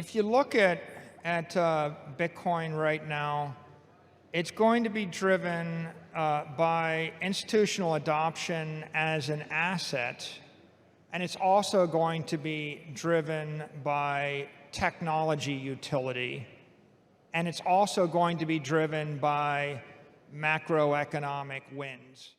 if you look at Bitcoin right now, it's going to be driven by institutional adoption as an asset, and it's also going to be driven by technology utility, and it's also going to be driven by macroeconomic winds.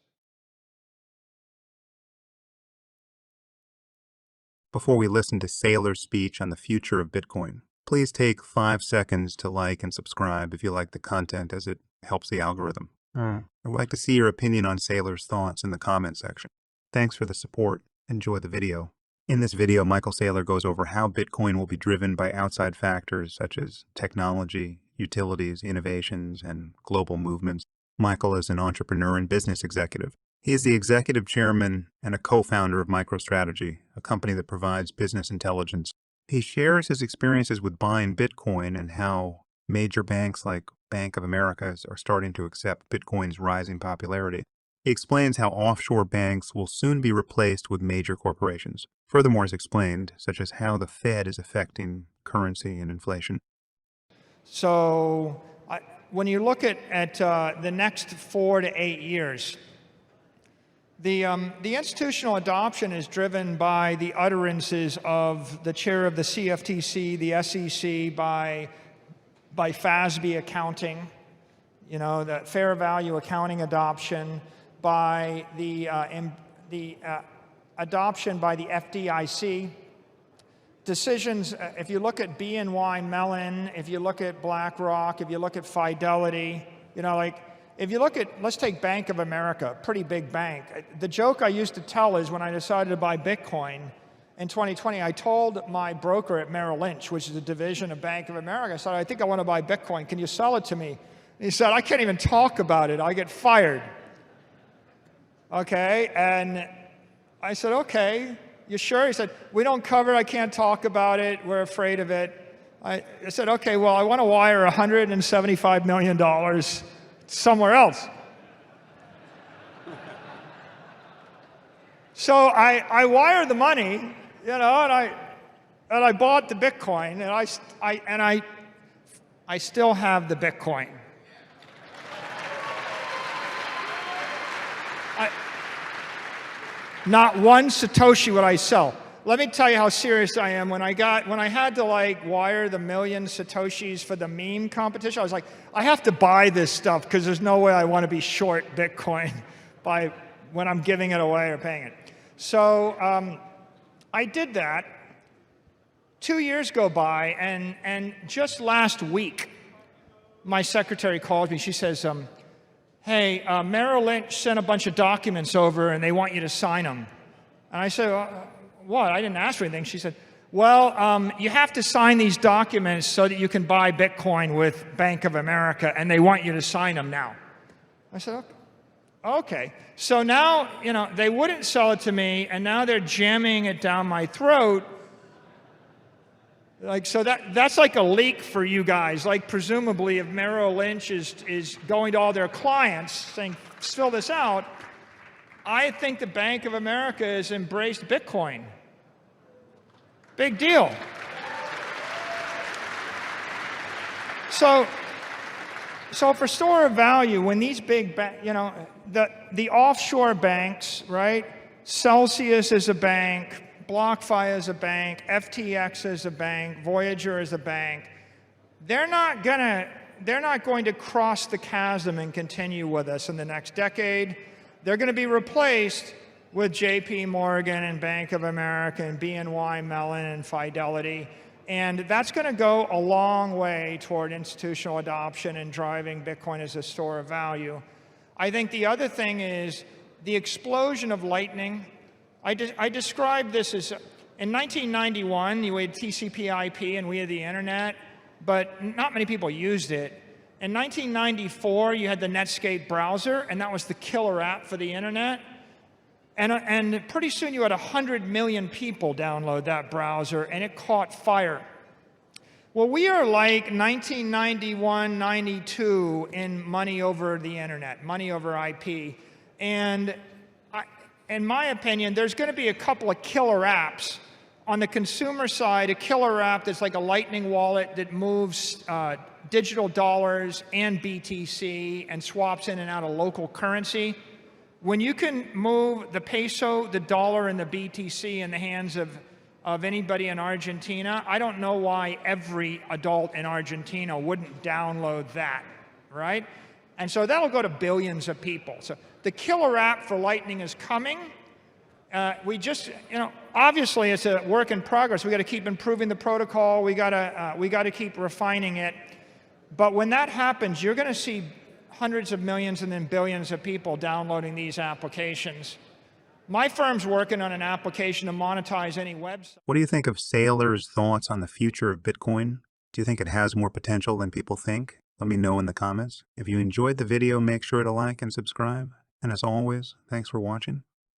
Before we listen to Saylor's speech on the future of Bitcoin, please take 5 seconds to like and subscribe if you like the content, as it helps the algorithm. I'd like to see your opinion on Saylor's thoughts in the comment section. Thanks for the support. Enjoy the video. In this video, Michael Saylor goes over how Bitcoin will be driven by outside factors such as technology, utilities, innovations, and global movements. Michael is an entrepreneur and business executive. He is the executive chairman and a co-founder of MicroStrategy, a company that provides business intelligence. He shares his experiences with buying Bitcoin and how major banks like Bank of America are starting to accept Bitcoin's rising popularity. He explains how offshore banks will soon be replaced with major corporations. Furthermore, is explained, such as how the Fed is affecting currency and inflation. So when you look at the next 4 to 8 years, the institutional adoption is driven by the utterances of the chair of the CFTC, the SEC, by FASB accounting, the fair value accounting adoption, by the adoption by the FDIC. Decisions, if you look at BNY Mellon, if you look at BlackRock, if you look at Fidelity, if you look at, let's take Bank of America, pretty big bank. The joke I used to tell is when I decided to buy Bitcoin in 2020, I told my broker at Merrill Lynch, which is a division of Bank of America, I said, I think I want to buy Bitcoin. Can you sell it to me? And he said, I can't even talk about it. I get fired. Okay, and I said, okay, you sure? He said, we don't cover it. I can't talk about it. We're afraid of it. I said, okay, well, I want to wire $175 million somewhere else. So I wired the money, and I bought the Bitcoin, and I still have the Bitcoin. Not one Satoshi would I sell. Let me tell you how serious I am. When I had to wire the 1 million Satoshis for the meme competition, I was like, I have to buy this stuff because there's no way I want to be short Bitcoin when I'm giving it away or paying it. So I did that. 2 years go by, and just last week, my secretary called me. She says, hey, Merrill Lynch sent a bunch of documents over, and they want you to sign them. And I said, what? I didn't ask for anything. She said, well, you have to sign these documents so that you can buy Bitcoin with Bank of America, and they want you to sign them now. I said, okay. So now, they wouldn't sell it to me, and now they're jamming it down my throat. So that's like a leak for you guys. Presumably, if Merrill Lynch is going to all their clients saying, fill this out, I think the Bank of America has embraced Bitcoin. Big deal. So for store of value, when these big, the offshore banks, right? Celsius is a bank, BlockFi is a bank, FTX is a bank, Voyager is a bank. They're not going to cross the chasm and continue with us in the next decade. They're going to be replaced with JP Morgan and Bank of America and BNY Mellon and Fidelity. And that's going to go a long way toward institutional adoption and driving Bitcoin as a store of value. I think the other thing is the explosion of Lightning. I described this as, in 1991, you had TCP/IP and we had the internet, but not many people used it. In 1994, you had the Netscape browser, and that was the killer app for the internet. And pretty soon you had 100 million people download that browser, and it caught fire. Well, we are like 1991, 92 in money over the internet, money over IP. And in my opinion, there's going to be a couple of killer apps On the consumer side, a killer app that's like a Lightning wallet that moves digital dollars and BTC and swaps in and out of local currency. When you can move the peso, the dollar, and the BTC in the hands of anybody in Argentina, I don't know why every adult in Argentina wouldn't download that, right? And so that'll go to billions of people. So the killer app for Lightning is coming. We just, obviously it's a work in progress. We got to keep improving the protocol. We got to keep refining it. But when that happens, you're going to see hundreds of millions and then billions of people downloading these applications. My firm's working on an application to monetize any website. What do you think of Saylor's thoughts on the future of Bitcoin? Do you think it has more potential than people think? Let me know in the comments. If you enjoyed the video, make sure to like and subscribe. And as always, thanks for watching.